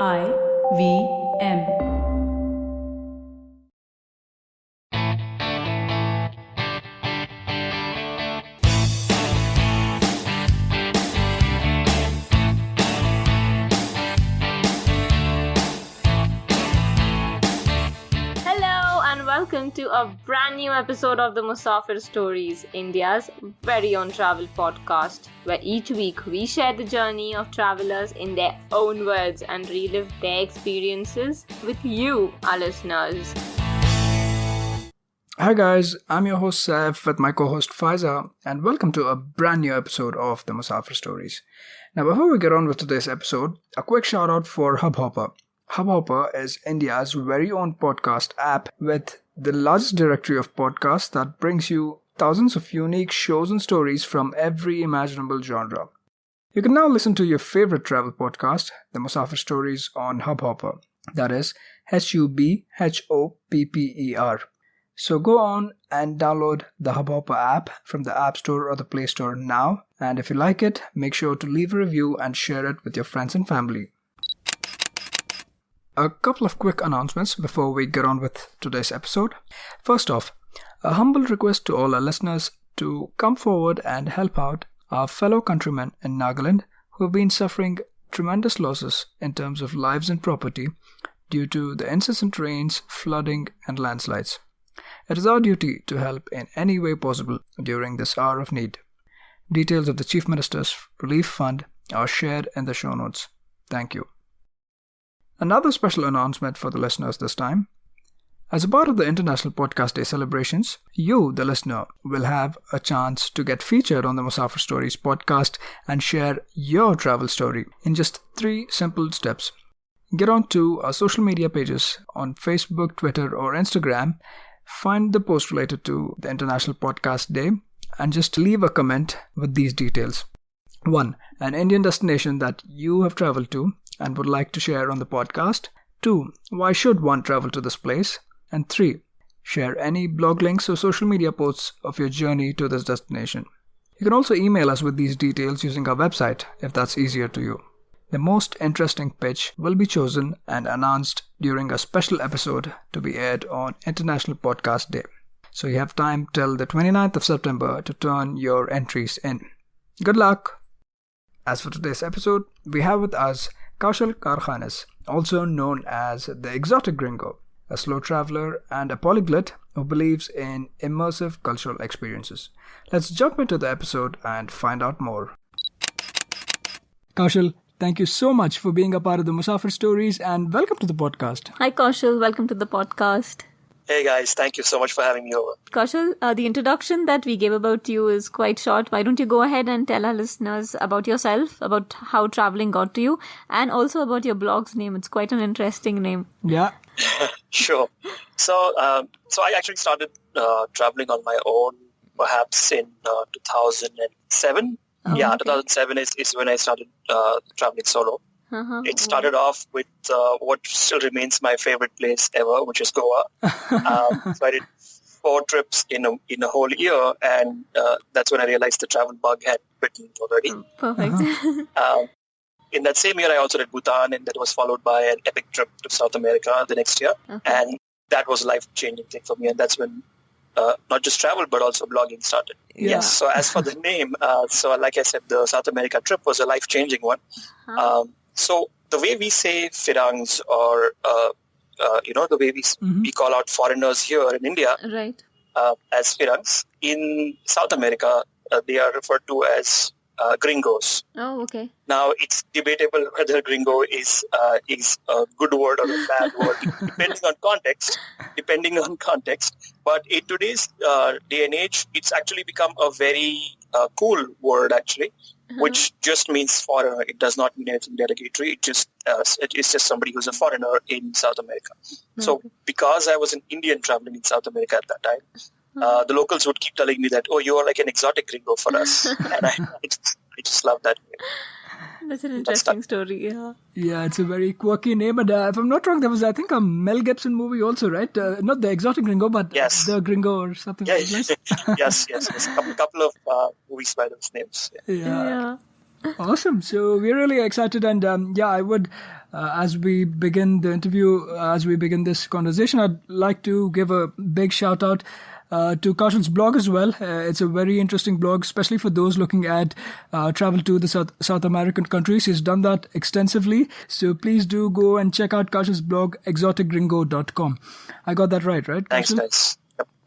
IVM. Hello and welcome to a brand new episode of the Musafir Stories, India's very own travel podcast, where each week we share the journey of travelers in their own words and relive their experiences with you, our listeners. Hi guys, I'm your host Saif with my co-host Faiza, and welcome to a brand new episode of the Musafir Stories. Now before we get on with today's episode, a quick shout out for Hubhopper. Hubhopper is India's very own podcast app with the largest directory of podcasts that brings you thousands of unique shows and stories from every imaginable genre. You can now listen to your favorite travel podcast, the Musafir Stories, on Hubhopper. That is Hubhopper. So go on and download the Hubhopper app from the App Store or the Play Store now. And if you like it, make sure to leave a review and share it with your friends and family. A couple of quick announcements before we get on with today's episode. First off, a humble request to all our listeners to come forward and help out our fellow countrymen in Nagaland who have been suffering tremendous losses in terms of lives and property due to the incessant rains, flooding and landslides. It is our duty to help in any way possible during this hour of need. Details of the Chief Minister's Relief Fund are shared in the show notes. Thank you. Another special announcement for the listeners this time. As a part of the International Podcast Day celebrations, you, the listener, will have a chance to get featured on the Musafir Stories podcast and share your travel story in just 3 simple steps. Get on to our social media pages on Facebook, Twitter or Instagram, find the post related to the International Podcast Day and just leave a comment with these details. 1. An Indian destination that you have traveled to and would like to share on the podcast. 2. Why should one travel to this place? And 3. Share any blog links or social media posts of your journey to this destination. You can also email us with these details using our website if that's easier to you. The most interesting pitch will be chosen and announced during a special episode to be aired on International Podcast Day. So you have time till the 29th of September to turn your entries in. Good luck! As for today's episode, we have with us Kaushal Karkhanis, also known as the Exotic Gringo, a slow traveler and a polyglot who believes in immersive cultural experiences. Let's jump into the episode and find out more. Kaushal, thank you so much for being a part of the Musafir Stories and welcome to the podcast. Hi Kaushal, welcome to the podcast. Hey guys, thank you so much for having me over. Kaushal, the introduction that we gave about you is quite short. Why don't you go ahead and tell our listeners about yourself, about how traveling got to you, and also about your blog's name. It's quite an interesting name. Yeah. Sure. So I actually started traveling on my own perhaps in 2007. Oh, okay. 2007 is when I started traveling solo. It started off with what still remains my favorite place ever, which is Goa. So I did 4 trips in a whole year, and that's when I realized the travel bug had bitten already. Perfect. In that same year, I also did Bhutan, and that was followed by an epic trip to South America the next year. Okay. And that was a life-changing thing for me, and that's when not just travel, but also blogging started. Yeah. Yes, so as for the name, so like I said, the South America trip was a life-changing one. So the way we say Firangs or, the way we call out foreigners here in India Right. As Firangs, in South America, they are referred to as gringos. Oh, okay. Now, it's debatable whether gringo is a good word or a bad word, depending on context. But in today's day and age, it's actually become a very cool word, actually. Which just means foreigner. It does not mean anything derogatory. It is just somebody who's a foreigner in South America. So because I was an Indian traveling in South America at that time, the locals would keep telling me that, oh, you are like an exotic gringo for us. And I just love that. That's an interesting story, yeah. Yeah, it's a very quirky name. And if I'm not wrong, there was, I think, a Mel Gibson movie also, right? Not the Exotic Gringo, but Yes. the Gringo or something like that. yes. A couple of movies by those names. Yeah. Yeah. Awesome. So we're really excited. And I would as we begin the interview, as we begin this conversation, I'd like to give a big shout out to Kaushal's blog as well. It's a very interesting blog, especially for those looking at travel to the South American countries. He's done that extensively. So please do go and check out Kaushal's blog, exoticgringo.com. I got that right? Thanks, Kaushal? guys.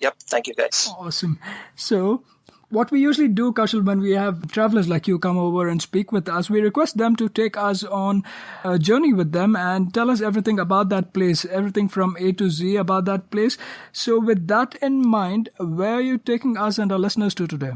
Yep. Thank you, guys. Awesome. So what we usually do, Kaushal, when we have travelers like you come over and speak with us, we request them to take us on a journey with them and tell us everything about that place, everything from A to Z about that place. So with that in mind, where are you taking us and our listeners to today?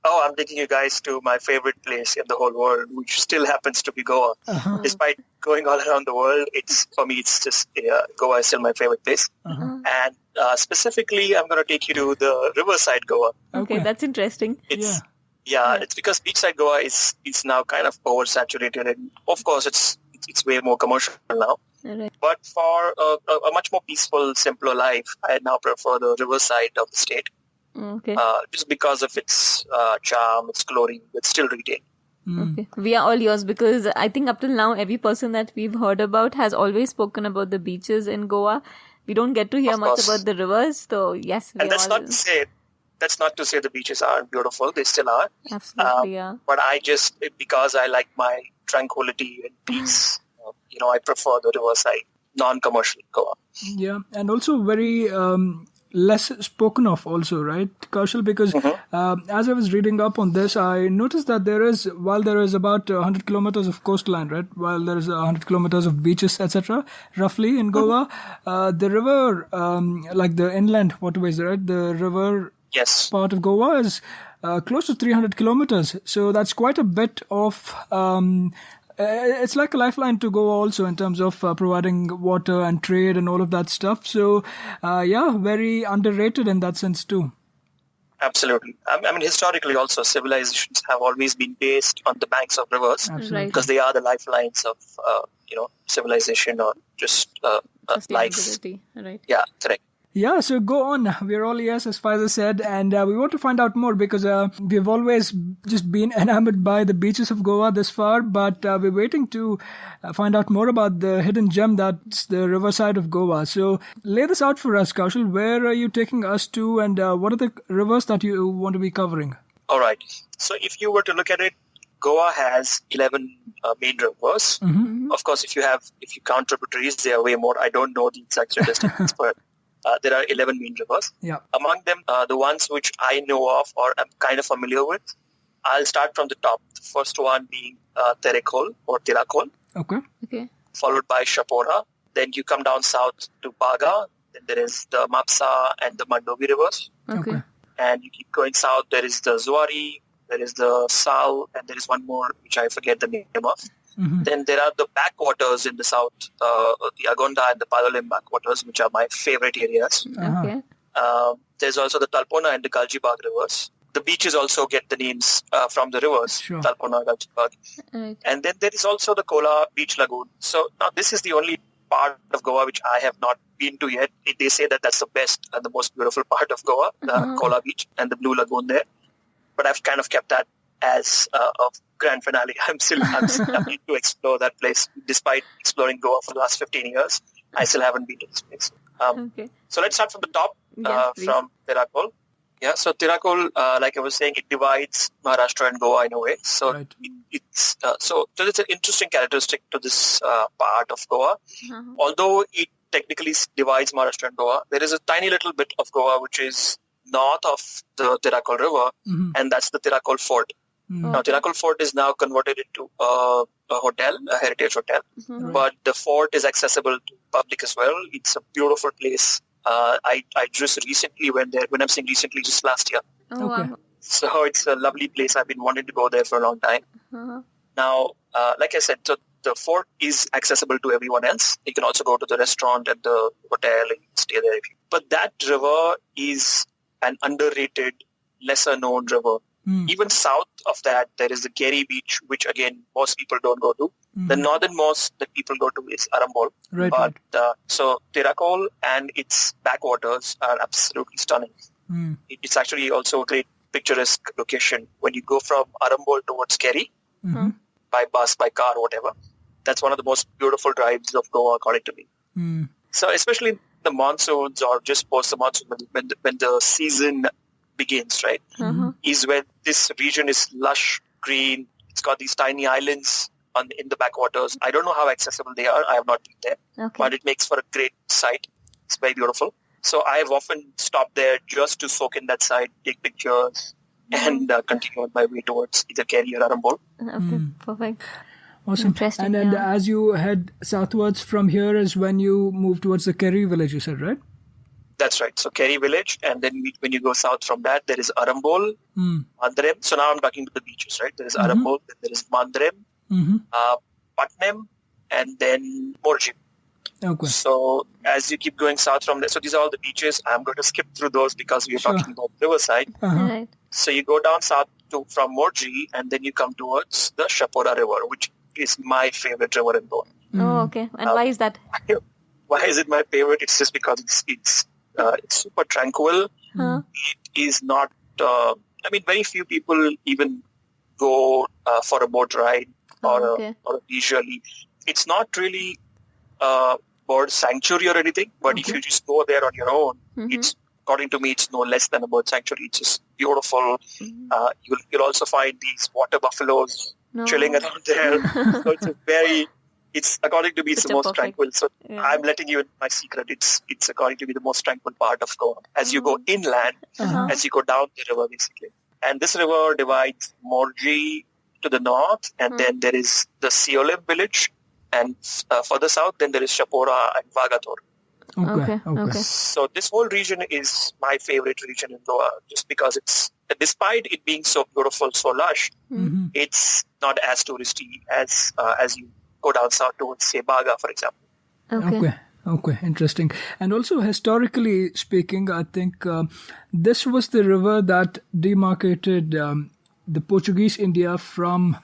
Oh, I'm taking you guys to my favorite place in the whole world, which still happens to be Goa. Despite going all around the world, for me, it's just Goa is still my favorite place. And specifically, I'm going to take you to the Riverside Goa. Okay, that's interesting. It's because beachside Goa is now kind of oversaturated, and of course, it's way more commercial now. Right. But for a much more peaceful, simpler life, I now prefer the riverside of the state. Okay. Just because of its charm, its glory, but still retained. Okay. We are all yours, because I think up till now, every person that we've heard about has always spoken about the beaches in Goa. We don't get to hear much about the rivers, so yes. And that's not to say the beaches aren't beautiful. They still are. Absolutely, yeah. But because I like my tranquility and peace, I prefer the riverside, non-commercial Goa. Yeah, and also very less spoken of also, right, Kaushal? Because as I was reading up on this, I noticed that while there is about 100 kilometers of coastline, right, while there is 100 kilometers of beaches, etc., roughly in Goa, the river, like the inland waterways, right, the river part of Goa is close to 300 kilometers. So that's quite a bit of... it's like a lifeline to Goa also in terms of providing water and trade and all of that stuff. So, very underrated in that sense too. Absolutely. I mean, historically also, civilizations have always been based on the banks of rivers. Absolutely. Because they are the lifelines of, civilization or just life. Right. Yeah, correct. Yeah, so go on. We're all yes, as Faiza said, and we want to find out more because we've always just been enamored by the beaches of Goa this far, but we're waiting to find out more about the hidden gem that's the riverside of Goa. So lay this out for us, Kaushal. Where are you taking us to, and what are the rivers that you want to be covering? All right. So if you were to look at it, Goa has 11 main rivers. Of course, if you count tributaries, there are way more. I don't know the exact statistics, but there are 11 main rivers. Yeah. Among them, the ones which I know of or I'm kind of familiar with, I'll start from the top. The first one being Tirakhol or Tirakhol. Okay. Followed by Shapora. Then you come down south to Baga. Then there is the Mapsa and the Mandovi rivers. Okay. And you keep going south. There is the Zuari. There is the Sal. And there is one more which I forget the name of. Then there are the backwaters in the south, the Agonda and the Dabolim backwaters, which are my favorite areas. Okay. There's also the Talpona and the Galjibag rivers. The beaches also get the names from the rivers, Sure. Talpona, Galjibag. Right. And then there is also the Kola Beach Lagoon. So now this is the only part of Goa which I have not been to yet. They say that that's the best and the most beautiful part of Goa, the Kola Beach and the Blue Lagoon there. But I've kind of kept that as a grand finale. I'm need to explore that place. Despite exploring Goa for the last 15 years, I still haven't been to this place. Okay. So let's start from the top, Yes, from Tirakhol. Yeah, so Tirakhol, like I was saying, it divides Maharashtra and Goa in a way. So Right. it's an interesting characteristic to this part of Goa. Although it technically divides Maharashtra and Goa, there is a tiny little bit of Goa which is north of the Tirakhol River, and that's the Tirakhol Fort. Now, Tirakhol Fort is now converted into a hotel, a heritage hotel, but the fort is accessible to public as well. It's a beautiful place. I just recently went there. When I'm saying recently, just last year. Oh, Okay. wow. So it's a lovely place. I've been wanting to go there for a long time. Now, like I said, so the fort is accessible to everyone else. You can also go to the restaurant and the hotel and stay there. But that river is an underrated, lesser-known river. Even south of that, there is the Keri beach, which again, most people don't go to. The northernmost that people go to is Arambol. Right. So Tirakhol and its backwaters are absolutely stunning. It's actually also a great picturesque location when you go from Arambol towards Keri by bus, by car, whatever. That's one of the most beautiful drives of Goa, according to me. So especially the monsoons or just post the monsoon, when the season begins, right, is when this region is lush green. It's got these tiny islands in the backwaters. I don't know how accessible they are. I have not been there, but it makes for a great sight. It's very beautiful. So I have often stopped there just to soak in that sight, take pictures, and continue on my way towards either Keri or Arambol. Okay, perfect. Awesome. Interesting, And then yeah. as you head southwards from here is when you move towards the Keri village, you said, right? That's right. So Keri village, and then when you go south from that, there is Arambol, Mandrem. So now I'm talking to the beaches, right? There is Arambol, then there is Mandrem, Patnem, and then Morjim. Okay. So as you keep going south from there, so these are all the beaches. I'm going to skip through those because we are talking about Riverside. Right. So you go down south from Morji, and then you come towards the Shapora River, which is my favorite river in Goa. Oh, okay. And why is that? Why is it my favorite? It's just because it's super tranquil. It is not. Very few people even go for a boat ride or a leisurely. It's not really bird sanctuary or anything. But if you just go there on your own, it's, according to me, it's no less than a bird sanctuary. It's just beautiful. You'll also find these water buffaloes chilling around there. So it's according to me, it's the most tranquil. So I'm letting you in my secret. It's according to me the most tranquil part of Goa. As you go inland, as you go down the river, basically. And this river divides Morji to the north, and then there is the Dabolim village, and further south, then there is Shapora and Vagator. Okay. So this whole region is my favorite region in Goa, just because despite it being so beautiful, so lush, it's not as touristy as you go down south towards, say, Baga, for example. Okay, interesting. And also, historically speaking, I think this was the river that demarcated the Portuguese India from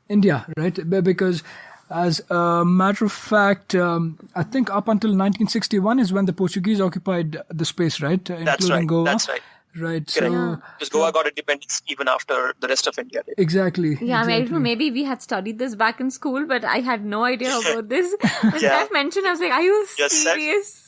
India, right? Because as a matter of fact, I think up until 1961 is when the Portuguese occupied the space, right? That's right. Goa. That's right. Right. Correct. So because Goa got independence even after the rest of India did. Exactly. Yeah, I don't know, maybe we had studied this back in school, but I had no idea about this. When Steph mentioned, I was like, are you serious?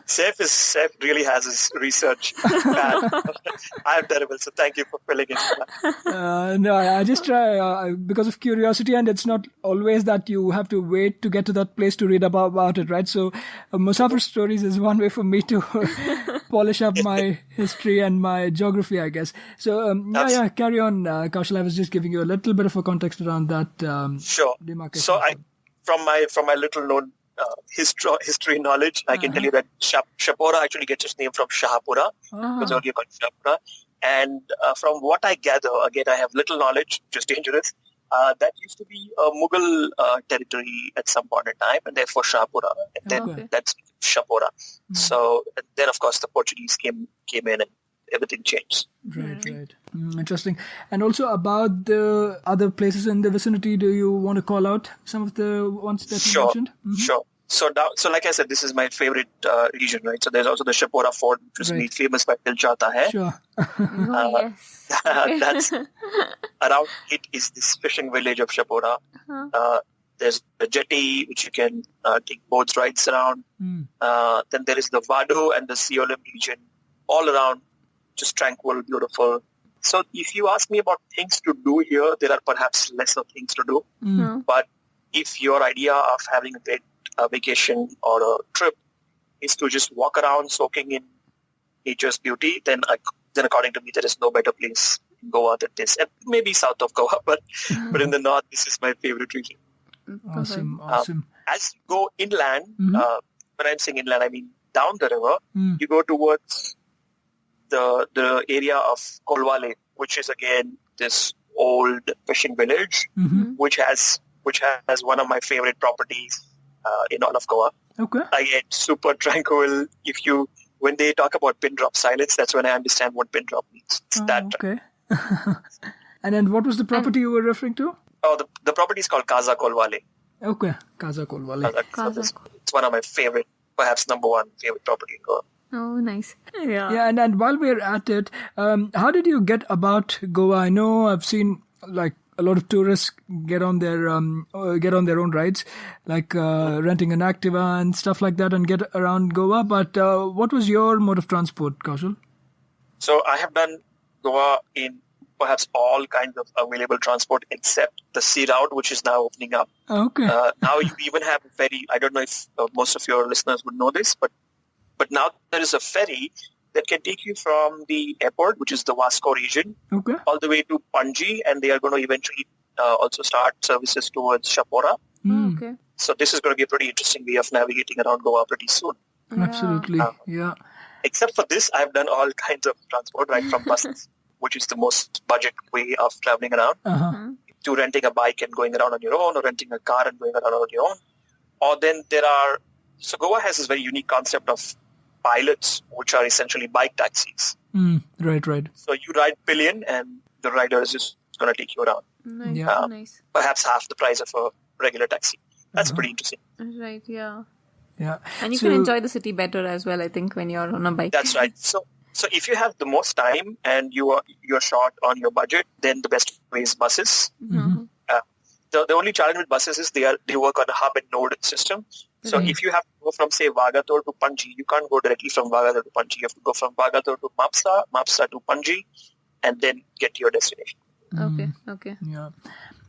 Seth really has his research. I'm terrible, so thank you for filling in. No, I just try because of curiosity, and it's not always that you have to wait to get to that place to read about it, right? So Musafir Stories is one way for me to polish up my history and my geography, I guess. So carry on, Kaushal. I was just giving you a little bit of a context around that. Sure. Demarcation. So from my little known history knowledge, I can tell you that Shapora actually gets its name from Shahapura. It was earlier called Shahapura. And from what I gather, again, I have little knowledge, which is dangerous. That used to be a Mughal territory at some point in time, and therefore Shahapura. And then that's Shapora. So then, of course, the Portuguese came in and everything changed. Right. Interesting. And also about the other places in the vicinity, do you want to call out some of the ones that you mentioned? Sure. So like I said, this is my favorite region, right? So there's also the Shapora Fort, which is made famous by Dil Chahta Hai. Sure. That's around it is this fishing village of Shapora. There's the jetty, which you can take boats rides around. Then there is the Vado and the Dabolim region, all around, just tranquil, beautiful. So if you ask me about things to do here, there are perhaps lesser things to do. But if your idea of having a great vacation or a trip is to just walk around soaking in nature's beauty, then according to me, there is no better place in Goa than this. And maybe south of Goa, but in the north, this is my favorite region. Awesome. As you go inland, when I'm saying inland, I mean down the river, you go towards the area of Kolwale, which is again this old fishing village, which has one of my favorite properties in all of Goa. Okay. Again, super tranquil. When they talk about pin drop silence, that's when I understand what pin drop means. It's that. Okay. And then what was the property you were referring to? Oh, the property is called Casa Kolwale. Okay, Casa Kolwale. It's one of my favorite, perhaps number one favorite property in Goa. Oh, nice. Yeah, and while we're at it, how did you get about Goa? I know I've seen like a lot of tourists get on their own rides, like renting an Activa and stuff like that, and get around Goa. But what was your mode of transport, Kaushal? So I have done Goa in perhaps all kinds of available transport except the sea route, which is now opening up. Okay. Now you even have a ferry. I don't know if most of your listeners would know this, but now there is a ferry that can take you from the airport, which is the Vasco region, Okay. all the way to Panji, and they are going to eventually also start services towards Shapora. Okay. So this is going to be a pretty interesting way of navigating around Goa pretty soon. Absolutely. Yeah. Except for this, I've done all kinds of transport, right from buses, which is the most budget way of traveling around, to renting a bike and going around on your own, or renting a car and going around on your own. Or then so Goa has this very unique concept of pilots, which are essentially bike taxis. Right. So you ride pillion and the rider is just going to take you around. Nice. Yeah. Nice. Perhaps half the price of a regular taxi. That's pretty interesting. Right. Yeah. Yeah. And you can enjoy the city better as well, I think, when you're on a bike. That's right. So if you have the most time and you're short on your budget, then the best way is buses. The only challenge with buses is they work on a hub and node system. So if you have to go from, say, Vagator to Panji, you can't go directly from Vagator to Panji. You have to go from Vagator to Mapsa to Panji, and then get to your destination. Okay. Yeah.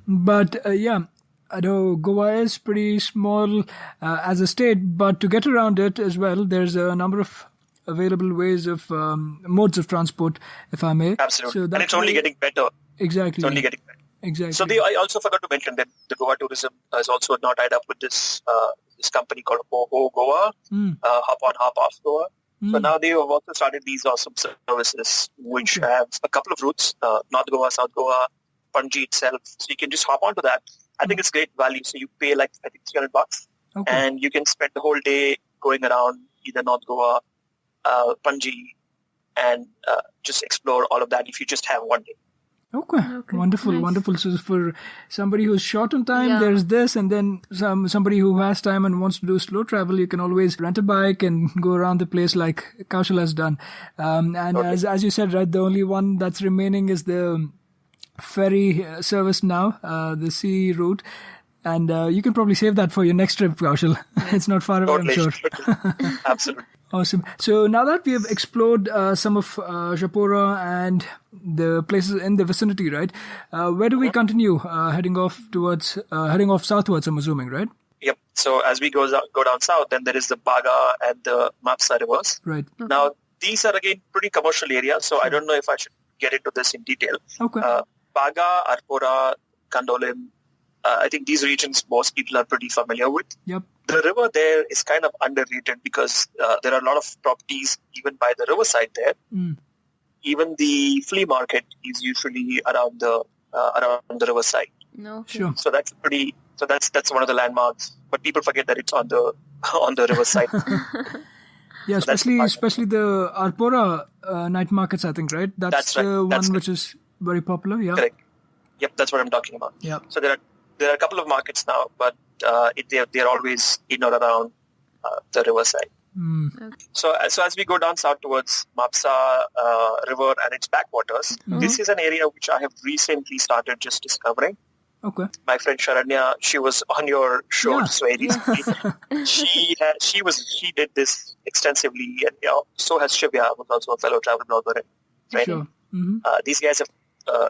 But I know Goa is pretty small as a state, but to get around it as well, there's a number of available ways of modes of transport, if I may. Absolutely. So and it's only getting better. Exactly. It's only getting better. Exactly. So I also forgot to mention that the Goa tourism is also now tied up with this company called Ho Goa, Hop on, Hop off Goa. So now they have also started these awesome services, which have a couple of routes, North Goa, South Goa, Panji itself. So you can just hop onto that. I think it's great value. So you pay like, I think $300 and you can spend the whole day going around either North Goa, Panji, and just explore all of that if you just have one day. Okay. Wonderful, nice. Wonderful. So for somebody who's short on time, there's this, and then somebody who has time and wants to do slow travel, you can always rent a bike and go around the place like Kaushal has done. As you said, right, the only one that's remaining is the ferry service now, the sea route. And you can probably save that for your next trip, Kaushal. It's not far away, I'm sure. Absolutely. Awesome. So now that we have explored some of Shapora and the places in the vicinity, right? Where do we continue heading off southwards, I'm assuming, right? Yep. So as we go down south, then there is the Baga and the Mapsa rivers. Right. Now, these are again pretty commercial areas, so I don't know if I should get into this in detail. Okay. Baga, Arpora, Kandolim, I think these regions most people are pretty familiar with. Yep. The river there is kind of underrated because there are a lot of properties even by the riverside there. Even the flea market is usually around the riverside. No. Sure. So that's one of the landmarks. But people forget that it's on the riverside. Yeah, So especially the Arpora night markets, I think, right? That's right. the That's one which is very popular. Yeah. Correct. Yep, that's what I'm talking about. Yeah. So there are a couple of markets now, but they're always in or around the riverside. So as we go down south towards Mapsa River and its backwaters, this is an area which I have recently started just discovering. Okay. My friend Sharanya, she was on your show Yeah. so recently. She did this extensively, and so has Shivya, who's also a fellow travel blogger and training. Sure. These guys have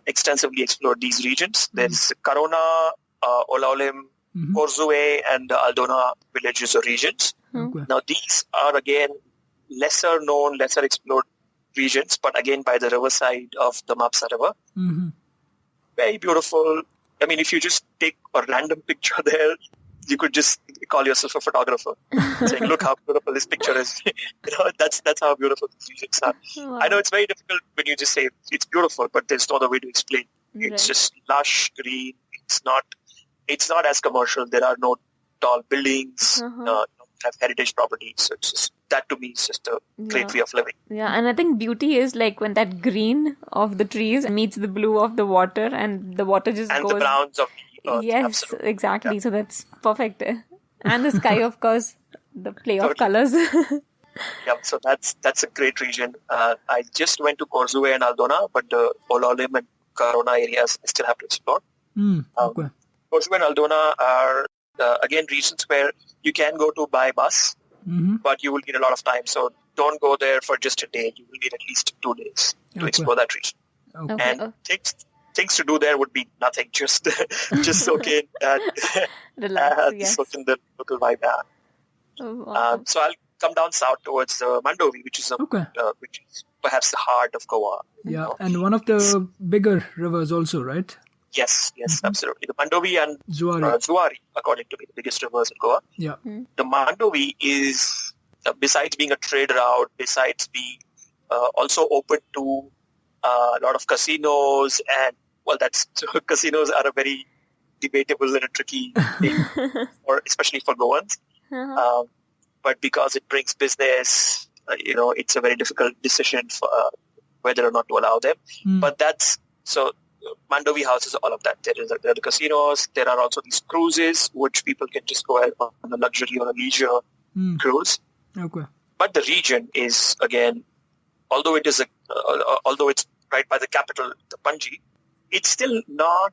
extensively explored these regions. There's Karona, Olaulim, Korzue, and the Aldona villages or regions. Okay. Now, these are, again, lesser known, lesser explored regions, but again by the riverside of the Mapsa River. Very beautiful. I mean, if you just take a random picture there, you could just call yourself a photographer, saying, look how beautiful this picture is. That's how beautiful these regions are. Wow. I know it's very difficult when you just say it's beautiful, but there's no other way to explain. Right. It's just lush, green. It's not as commercial. There are no tall buildings, have heritage properties. So it's just, that to me is just a great way of living. Yeah, and I think beauty is like when that green of the trees meets the blue of the water, and the water just And goes. the browns of the earth. Yes, Absolutely. exactly. Yeah. So that's perfect. And the sky, of course, the play of colors. Yeah, so that's a great region. I just went to Korzue and Aldona, but the Olaulim and Karona areas I still have to explore. Okay. Kosovo and Aldona are, again, regions where you can go to by bus, but you will need a lot of time. So don't go there for just a day. You will need at least 2 days to explore that region. Okay. And things to do there would be nothing. Just soak in and Relax, soak in the local vibe. So I'll come down south towards Mandovi, which is perhaps the heart of Goa. Yeah, and one of the bigger rivers also, right? Yes, absolutely. The Mandovi and Zuari, according to me, the biggest rivers in Goa. Yeah. The Mandovi is, besides being a trade route, besides being also open to a lot of casinos, and casinos are a very debatable and a tricky thing, especially for Goans. But because it brings business, it's a very difficult decision for whether or not to allow them. But Mandovi houses all of that. There are the casinos. There are also these cruises, which people can just go on a luxury or a leisure cruise. Okay. But the region is, again, although it's right by the capital, the Panji, it's still not,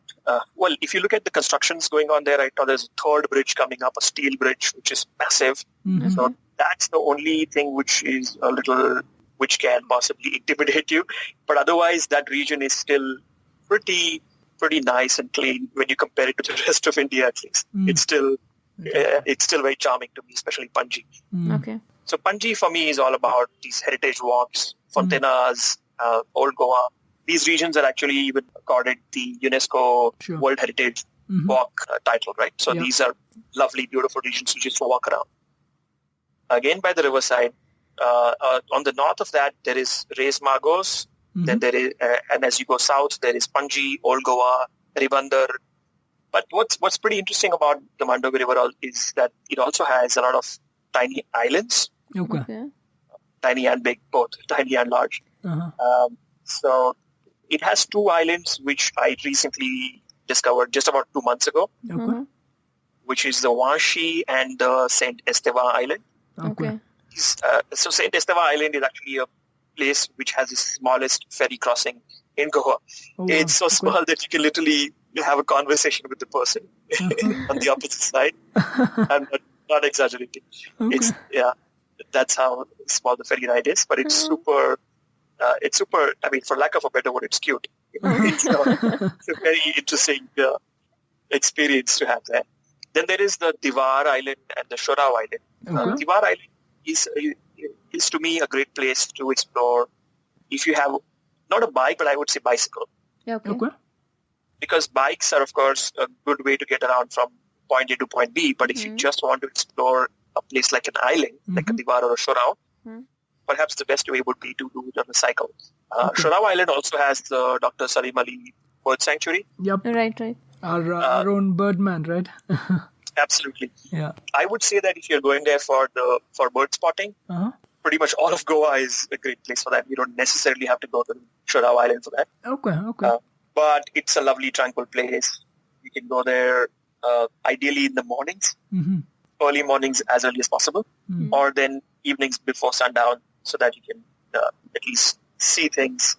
if you look at the constructions going on there right now, there's a third bridge coming up, a steel bridge, which is massive. So that's the only thing which can possibly intimidate you. But otherwise, that region is still pretty nice and clean when you compare it to the rest of India, at least. It's still very charming to me, especially Panji. Okay. So Panji for me is all about these heritage walks, fontenas, Old Goa. These regions are actually even accorded the UNESCO World Heritage Walk title, right? So these are lovely, beautiful regions to just walk around. Again, by the riverside, on the north of that, there is Reis Magos. Then there is, and as you go south, there is Panji, Old Goa, Ribandar. But what's pretty interesting about the Mandovi River is that it also has a lot of tiny islands. Okay. Tiny and big, both tiny and large. So it has 2 islands which I recently discovered just about 2 months ago, which is the Wanshi and the Saint Esteva Island. Okay. So Saint Esteva Island is actually a place which has the smallest ferry crossing in Goa. It's so small that you can literally have a conversation with the person on the opposite side. I'm not exaggerating. That's how small the ferry ride is, but it's super, I mean, for lack of a better word, it's cute. It's a very interesting experience to have there. Then there is the Divar Island and the Shorao Island. Divar Island is to me a great place to explore if you have not a bike, but I would say bicycle. Okay. Because bikes are, of course, a good way to get around from point A to point B. But if you just want to explore a place like an island, like a Divar or a Shorao, perhaps the best way would be to do it on a cycle. Shorao Island also has the Dr. Salim Ali Bird Sanctuary. Yep. Right. Our own birdman, right? Absolutely. Yeah. I would say that if you're going there for bird spotting, pretty much all of Goa is a great place for that. You don't necessarily have to go to Shorao Island for that. Okay. But it's a lovely, tranquil place. You can go there ideally in the mornings, early mornings as early as possible, or then evenings before sundown so that you can at least see things.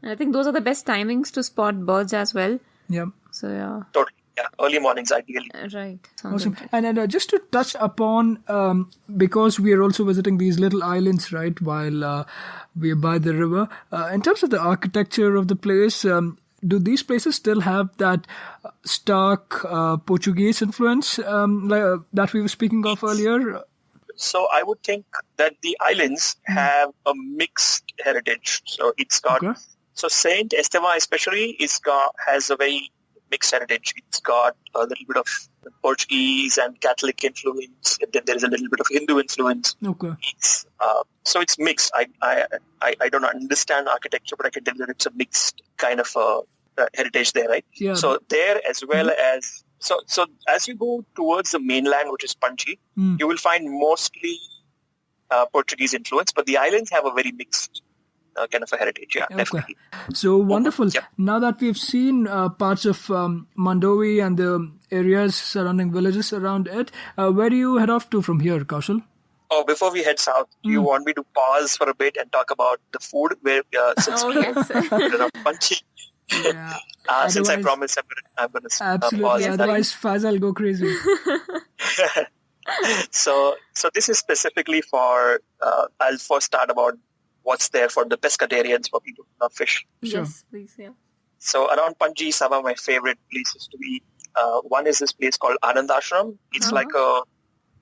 I think those are the best timings to spot birds as well. Yep. So, yeah. Totally. Yeah, early mornings ideally. Right. Awesome. And just to touch upon, because we are also visiting these little islands, right, while we are by the river, in terms of the architecture of the place, do these places still have that stark Portuguese influence that we were speaking of earlier? So I would think that the islands have a mixed heritage. So it's got... Okay. So Saint Esteva especially has a very mixed heritage. It's got a little bit of Portuguese and Catholic influence, and then there is a little bit of Hindu influence. Okay. So it's mixed. I don't understand architecture, but I can tell you that it's a mixed kind of heritage there, right? Yeah. So there as well as... So as you go towards the mainland, which is Panji, you will find mostly Portuguese influence, but the islands have a very mixed kind of a heritage, definitely. So wonderful. Now that we've seen parts of Mandovi and the areas surrounding villages around it, where do you head off to from here, Kaushal? Oh, before we head south, do you want me to pause for a bit and talk about the food? Where since yes. Panji, Yeah. Since I Otherwise- promised, I'm gonna Absolutely. pause. Otherwise, Faz, I'll go crazy. So this is specifically for. I'll first start about what's there for the pescatarians, for people who love fish. Sure. Yes, please, yeah. So around Panji, some of my favorite places to eat. One is this place called Anand Ashram. It's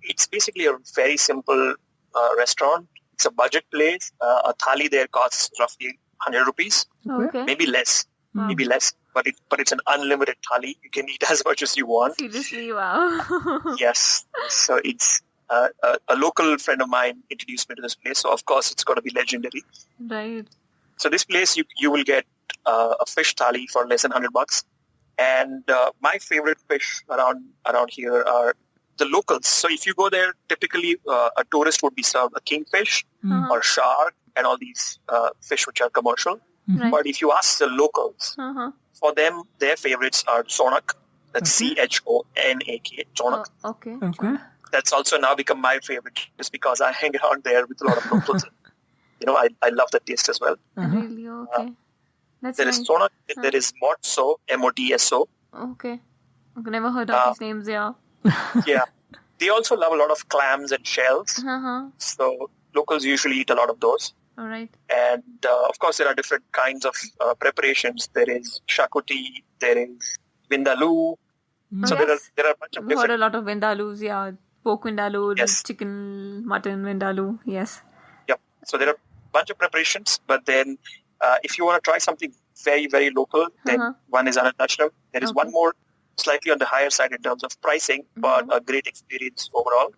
it's basically a very simple restaurant. It's a budget place. A thali there costs roughly 100 rupees, Okay. maybe less, but it's an unlimited thali. You can eat as much as you want. Seriously, wow. Yes. So it's a local friend of mine introduced me to this place. So of course it's going to be legendary. Right. So this place you will get a fish thali for less than $100. And my favorite fish around here are the locals. So if you go there, typically a tourist would be served a kingfish or shark and all these fish which are commercial. Right. But if you ask the locals, for them, their favorites are chonak. That's CHONAK, chonak. Oh, okay. Okay. That's also now become my favorite just because I hang around there with a lot of locals. I love the taste as well. Really? Okay. That's There nice. is chonak, there is motso, MOTSO. Okay. I've never heard of these names, yeah. Yeah. They also love a lot of clams and shells. So locals usually eat a lot of those. All right. And of course, there are different kinds of preparations. There is shakuti, there is vindaloo. So yes. there are a bunch of I've heard a different. lot of vindaloo, yeah. Pork vindaloo, Yes. chicken, mutton vindaloo, yes. Yep. So there are a bunch of preparations. But then if you want to try something very, very local, then one is Anandashram. There is one more slightly on the higher side in terms of pricing, but a great experience overall.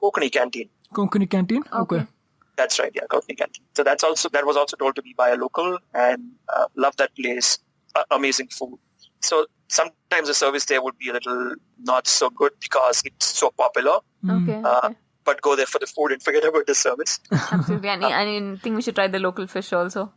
Konkani Canteen. Konkani Canteen? Okay. That's right, yeah, Konkani Canteen. So that was also told to me by a local, and love that place. Amazing food. So sometimes the service there would be a little not so good because it's so popular. Okay. But go there for the food and forget about the service. Absolutely. And I think we should try the local fish also.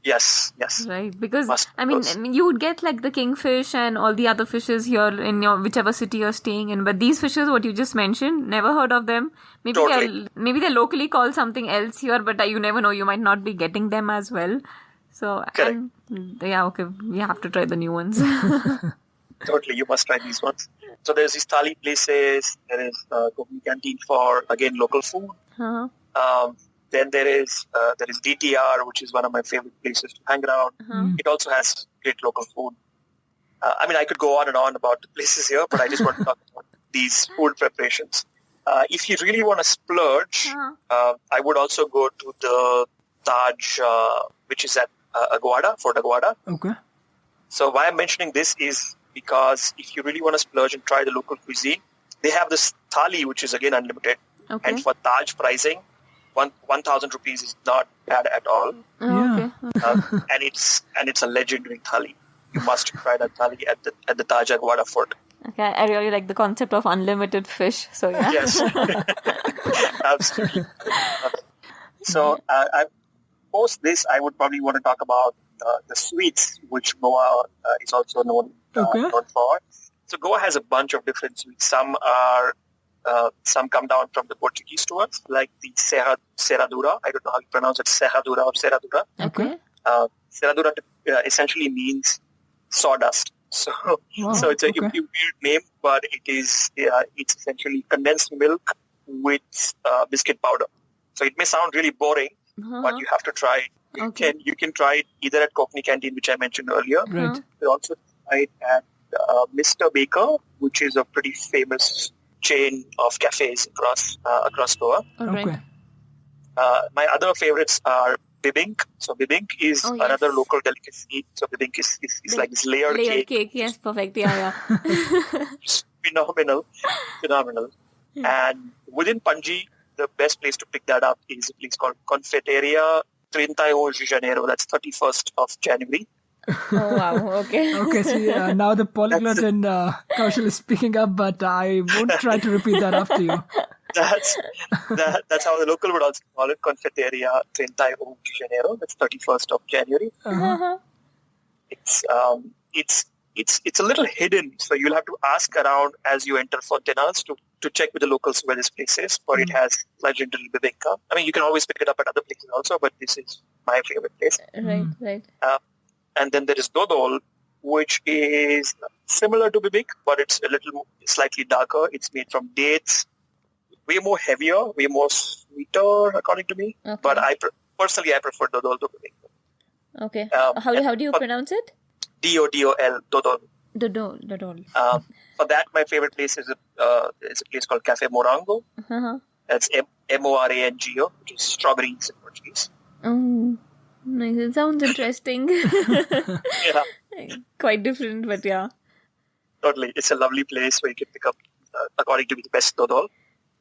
Yes. Right, because Must I mean, you would get like the kingfish and all the other fishes here in your whichever city you're staying in, but these fishes, what you just mentioned, never heard of them. Maybe Totally. they're locally called something else here, but you never know. You might not be getting them as well. So, Correct. Okay, we have to try the new ones. Totally, you must try these ones. So there's these thali places. There is Konkani Canteen for again local food. Then there is DTR, which is one of my favorite places to hang around. It also has great local food. I could go on and on about the places here, but I just want to talk about these food preparations. If you really want to splurge, I would also go to the Taj, which is at Fort Aguada. Okay. So why I'm mentioning this is because if you really want to splurge and try the local cuisine, they have this thali, which is again unlimited. Okay. And for Taj pricing, 1,000 rupees is not bad at all. Okay. And it's a legendary thali. You must try that thali at the Taj Aguada Fort. Okay, I really like the concept of unlimited fish. So yeah. Yes, absolutely. So post this, I would probably want to talk about the sweets, which Goa is also known for. So Goa has a bunch of different sweets. Some come down from the Portuguese to us, like the serradura. I don't know how you pronounce it, serradura or serradura. Okay. Serradura essentially means sawdust. So it's a weird name, but it's essentially condensed milk with biscuit powder. So it may sound really boring, but you have to try it. Okay. You can try it either at Konkani Canteen, which I mentioned earlier. Right. You can also try it at Mr. Baker, which is a pretty famous chain of cafes across Goa. All right. Okay. My other favorites are bibink. So bibink is another local delicacy. So bibink is like this layered cake. Yes, perfect. Yeah. Phenomenal. And within Panji, the best place to pick that up is a place called Confeiteria 31 de Janeiro. That's 31st of January. Oh wow. Okay. Okay, see, now the polyglot and Kaushal is speaking up, but I won't try to repeat that after you. That's how the local would also call it, Confeiteria 31 de Janeiro. That's 31st of January. It's a little hidden, so you'll have to ask around as you enter for dinners to check with the locals where this place is, for it has legendary bibinka. You can always pick it up at other places also, but this is my favorite place. Right. And then there is Dodol, which is similar to Bibik, but it's a little slightly darker. It's made from dates, way more heavier, way more sweeter, according to me. Okay. But personally, I prefer Dodol to Bibik. Okay. How do you pronounce it? D-O-D-O-L, Dodol. Dodol. For that, my favorite place is a place called Cafe Morango. Uh-huh. That's Morango, which is strawberries in Portuguese. Oh, nice. It sounds interesting. Yeah, Quite different, but yeah. totally. It's a lovely place where you can pick up, according to me, the best Dodol.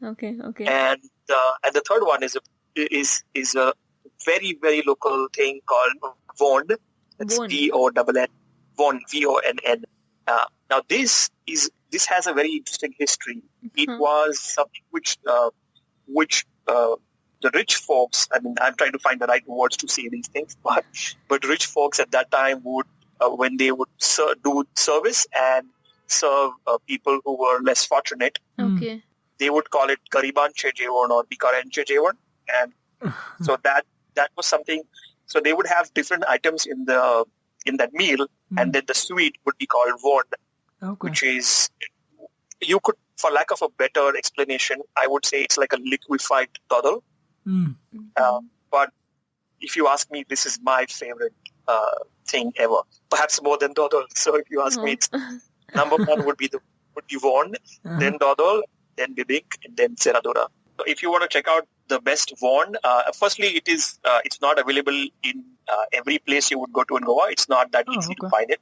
Okay. And the third one is a very, very local thing called Vond. It's Vond. D-O-N-N. Vond, V-O-N-N. Now this has a very interesting history. It was something which the rich folks, I mean, I'm trying to find the right words to say these things, but rich folks at that time would, when they would do service and serve people who were less fortunate, Okay. they would call it Gariban Che Jevan or Bikaren Che Jevan. And so that was something, so they would have different items in that meal, and then the sweet would be called Vond, which is, you could, for lack of a better explanation, I would say it's like a liquefied Dodol. But if you ask me, this is my favorite thing ever, perhaps more than Dodol. So if you ask me, it's, number one would be Vond, then Dodol, then Bibik, and then Serradora. So if you want to check out the best Vond, firstly, it's not available in every place you would go to in Goa. It's not that easy to find it.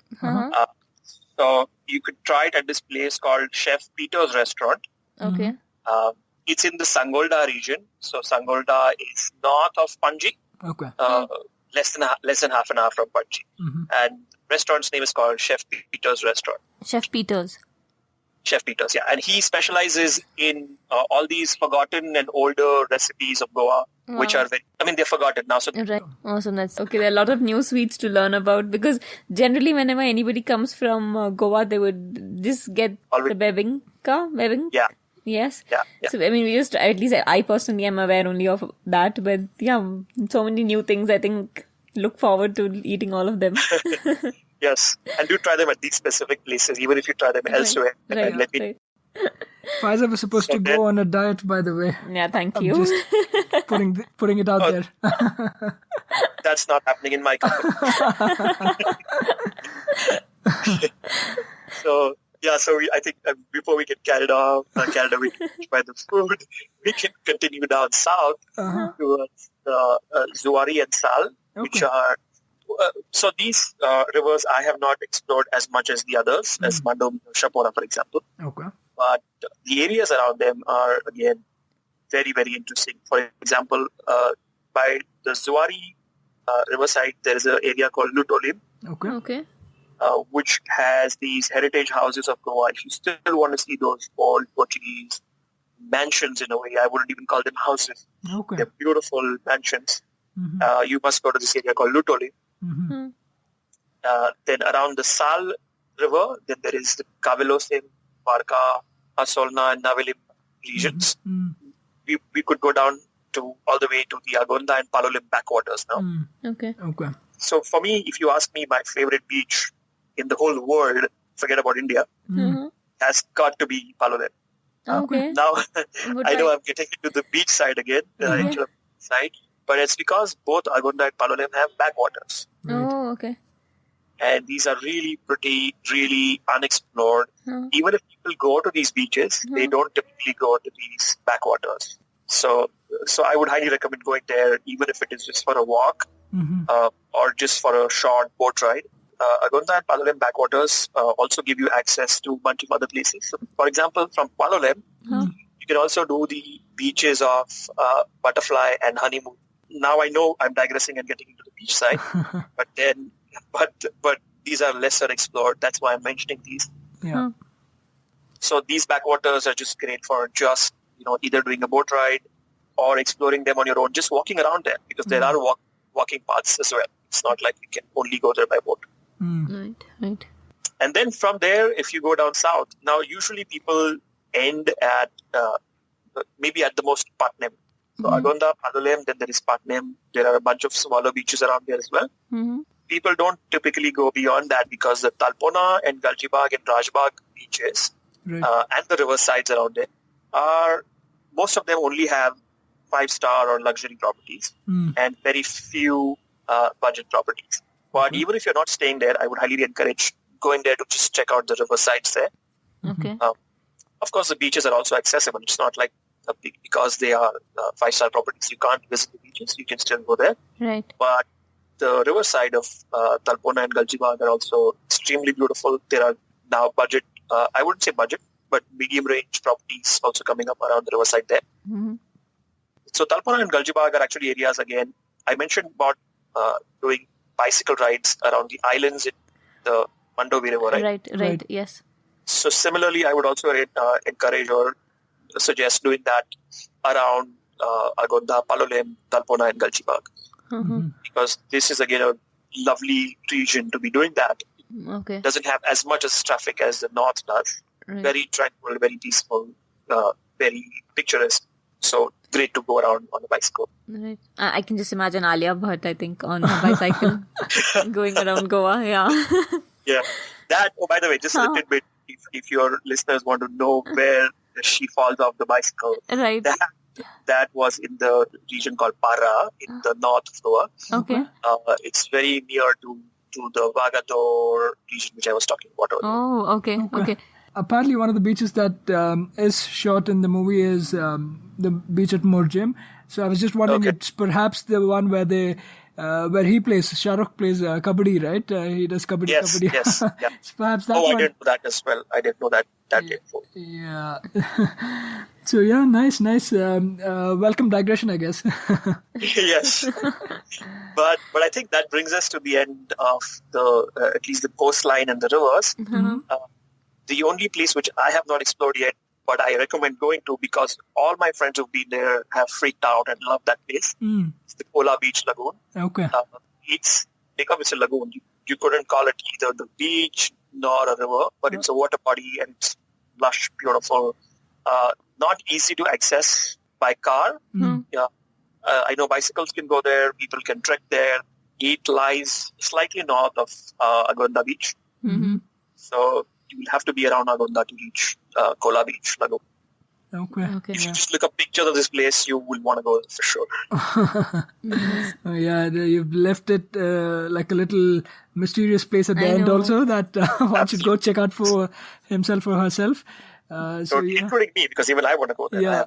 So you could try it at this place called Chef Peter's Restaurant. Okay. It's in the Sangolda region. So Sangolda is north of Panji. Okay. Less than half an hour from Panji. And restaurant's name is called Chef Peter's Restaurant. Chef Peters, yeah. And he specializes in all these forgotten and older recipes of Goa, which are they're forgotten now. So Right. Awesome. That's okay. There are a lot of new sweets to learn about, because generally whenever anybody comes from Goa, they would just get the bebinka. Yeah. Yes. Yeah. So at least I personally am aware only of that. But yeah, so many new things. I think look forward to eating all of them. Yes, and do try them at these specific places, even if you try them elsewhere. Right. Let me. Faiza was supposed to go on a diet, by the way. Yeah, thank I'm you. just putting it out there. That's not happening in my company. So I think before we get carried away by the food, we can continue down south towards Zuari and Sal, which are. So these rivers I have not explored as much as the others, as Mandrem, Shapora, for example. Okay. But the areas around them are, again, very, very interesting. For example, by the Zuari riverside, there is an area called Lutolim, Okay. which has these heritage houses of Goa. If you still want to see those old Portuguese mansions in a way, I wouldn't even call them houses. Okay. They're beautiful mansions. You must go to this area called Lutolim. Then around the Sal River, then there is the Kavelosim, Parka, Asolna and Navelim regions. We could go down to all the way to the Agonda and Palolim backwaters now. Okay. So for me, if you ask me my favorite beach in the whole world, forget about India, has got to be Palolim. Okay. Now, I know I'm getting into the beach side again, side, but it's because both Agonda and Palolim have backwaters. Oh, okay. And these are really pretty, really unexplored. Even if people go to these beaches, they don't typically go to these backwaters. So I would highly recommend going there, even if it is just for a walk or just for a short boat ride. Agonda and Palolim backwaters also give you access to a bunch of other places. So, for example, from Palolim, you can also do the beaches of Butterfly and Honeymoon. Now I know I'm digressing and getting into the beach side, but these are lesser explored. That's why I'm mentioning these. Yeah. So these backwaters are just great for just either doing a boat ride or exploring them on your own, just walking around them, because there are walking paths as well. It's not like you can only go there by boat. Right. And then from there, if you go down south, now usually people end at maybe at the most Patnem. So Agonda, Palolim, then there is Patnem. There are a bunch of smaller beaches around there as well. people don't typically go beyond that because the Talpona and Galjibagh and Rajbagh beaches Right. and the riversides around it most of them only have 5-star or luxury properties and very few budget properties. But even if you're not staying there, I would highly encourage going there to just check out the riversides there. Okay. Of course, the beaches are also accessible. It's not like because they are 5-star properties, you can't visit the beaches. You can still go there. Right. But the riverside of Talpona and Galjibagh are also extremely beautiful. There are now budget, I wouldn't say budget, but medium range properties also coming up around the riverside there. Mm-hmm. So Talpona and Galjibagh are actually areas, again, I mentioned about doing bicycle rides around the islands in the Mandovi River, right? Right. Yes. So similarly, I would also encourage or suggest doing that around Agonda, Palolem, Talpona and Galjibagh. Mm-hmm. Because this is again a lovely region to be doing that. Okay. Doesn't have as much as traffic as the north does. Right. Very tranquil, very peaceful, very picturesque. So great to go around on a bicycle. Right. I can just imagine Alia Bhatt, I think, on a bicycle going around Goa. Yeah. Yeah. That, oh, by the way, just a little bit, if your listeners want to know where she falls off the bicycle, Right. that was in the region called Para in the north of Goa. Okay. It's very near to the Vagator region, which I was talking about earlier. Oh, okay. Apparently, one of the beaches that is shot in the movie is the beach at Morjim. So I was just wondering, it's perhaps the one where where he plays, Shah Rukh plays kabaddi, right? He does kabaddi. Yes. Yeah. So perhaps that I one. didn't know that as well. I didn't know that info. Yeah. So yeah, nice. Welcome digression, I guess. Yes. But I think that brings us to the end of the at least the coastline and the rivers. Mm-hmm. The only place which I have not explored yet, but I recommend going to because all my friends who've been there have freaked out and loved that place. It's the Kola Beach Lagoon. Okay. It's a lagoon. You couldn't call it either the beach nor a river, but it's a water body and it's lush, beautiful. Not easy to access by car. Yeah, I know bicycles can go there. People can trek there. It lies slightly north of Agonda Beach. Mm-hmm. So you will have to be around Agonda to reach Kola Beach Lagoon. Okay. If you just look up pictures of this place, you will want to go for sure. Oh, yeah, you've left it like a little mysterious place at the end also that one should go check out for himself or herself. Including me, because even I want to go there. Yeah.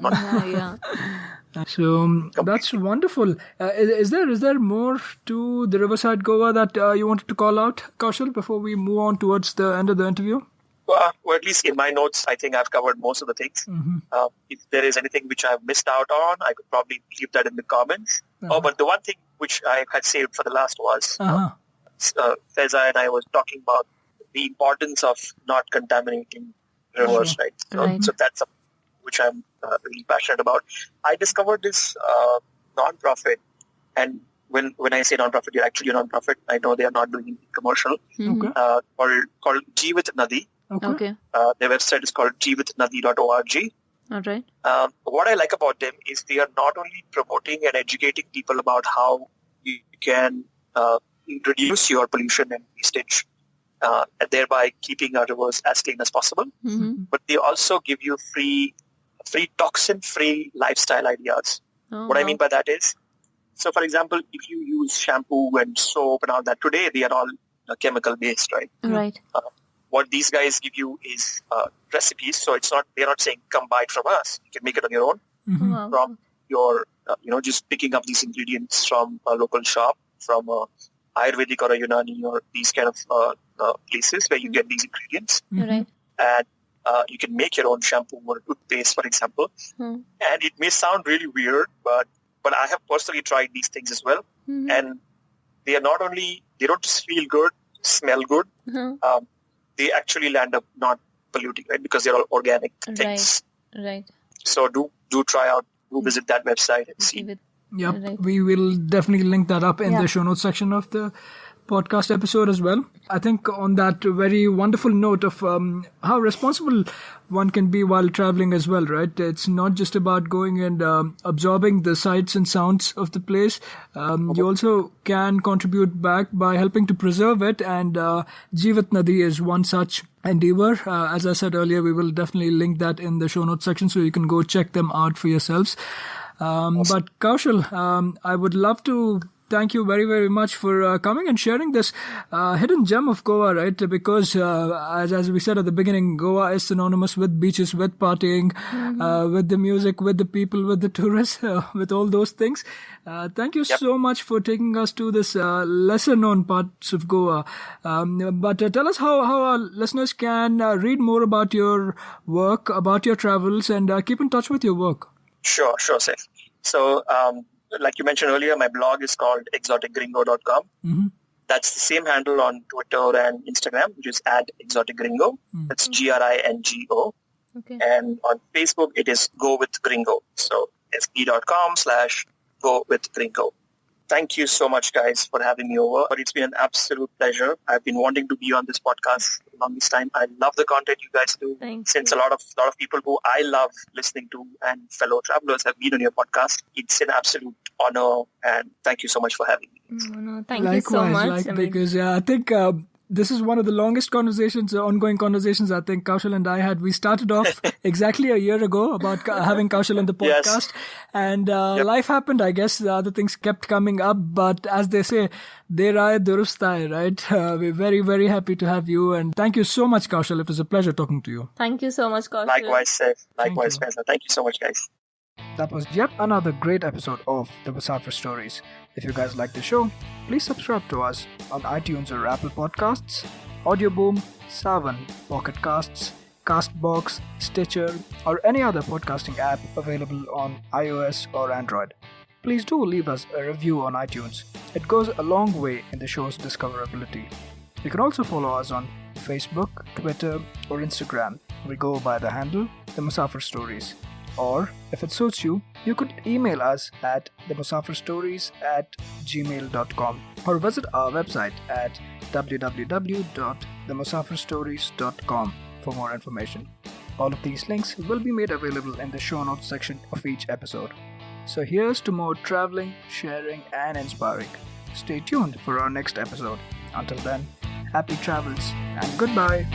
Yeah. So that's wonderful. Is there more to the Riverside Goa that you wanted to call out, Kaushal, before we move on towards the end of the interview? Well, at least in my notes, I think I've covered most of the things. Mm-hmm. If there is anything which I've missed out on, I could probably leave that in the comments. Uh-huh. Oh, but the one thing which I had saved for the last was Faiza and I was talking about the importance of not contaminating rivers, right? So that's something which I'm really passionate about. I discovered this non-profit, and when I say non-profit, you're actually a non-profit. I know they are not doing commercial. Called Jeevit Nadi. Okay. Their website is called jeevitnadi.org. All right. What I like about them is they are not only promoting and educating people about how you can reduce your pollution and wastage, and thereby keeping our rivers as clean as possible, but they also give you free toxin-free lifestyle ideas. What I mean by that is, so for example, if you use shampoo and soap and all that, today they are all chemical-based, right? Right. What these guys give you is recipes. So they're not saying come buy it from us. You can make it on your own from your, just picking up these ingredients from a local shop, from a Ayurvedic or a Unani or these kind of places where you get these ingredients. Right. And you can make your own shampoo or toothpaste, for example. And it may sound really weird, but I have personally tried these things as well. And they don't just feel good, smell good. They actually land up not polluting, right? Because they're all organic things. Right. So do try out, visit that website and see. Yep, Right. we will definitely link that up in the show notes section of the podcast episode as well. I think on that very wonderful note of how responsible one can be while traveling as well, right? It's not just about going and absorbing the sights and sounds of the place. You also can contribute back by helping to preserve it, and Jeevat Nadi is one such endeavor. As I said earlier, we will definitely link that in the show notes section so you can go check them out for yourselves. But Kaushal, I would love to thank you very, very much for coming and sharing this hidden gem of Goa, right? Because as we said at the beginning, Goa is synonymous with beaches, with partying, with the music, with the people, with the tourists, with all those things. Thank you so much for taking us to this lesser known parts of Goa. But tell us how our listeners can read more about your work, about your travels, and keep in touch with your work. Sure, Seth. So, like you mentioned earlier, my blog is called exoticgringo.com. Mm-hmm. That's the same handle on Twitter and Instagram, which is @exoticgringo. That's GRINGO. Okay. And on Facebook, it is Go with Gringo. So, fb.com/Go with Gringo. Thank you so much, guys, for having me over. But it's been an absolute pleasure. I've been wanting to be on this podcast for the longest time. I love the content you guys do. Since a lot of people who I love listening to and fellow travelers have been on your podcast, it's an absolute honor. And thank you so much for having me. Thank you so much. Because I think this is one of the longest ongoing conversations I think Kaushal and I had. We started off exactly a year ago about having Kaushal on the podcast. Yes. And life happened, I guess. The other things kept coming up. But as they say, der aaye durust aaye, right? We're very, very happy to have you. And thank you so much, Kaushal. It was a pleasure talking to you. Thank you so much, Kaushal. Likewise, Seth. Likewise, Spencer. Thank you so much, guys. That was yet another great episode of the Musafir Stories. If you guys like the show, please subscribe to us on iTunes or Apple Podcasts, Audioboom, Savan, Pocket Casts, Castbox, Stitcher, or any other podcasting app available on iOS or Android. Please do leave us a review on iTunes. It goes a long way in the show's discoverability. You can also follow us on Facebook, Twitter, or Instagram. We go by the handle The Musafir Stories. Or, if it suits you, you could email us at themusafirstories@gmail.com or visit our website at www.themusafirstories.com for more information. All of these links will be made available in the show notes section of each episode. So here's to more traveling, sharing, and inspiring. Stay tuned for our next episode. Until then, happy travels and goodbye.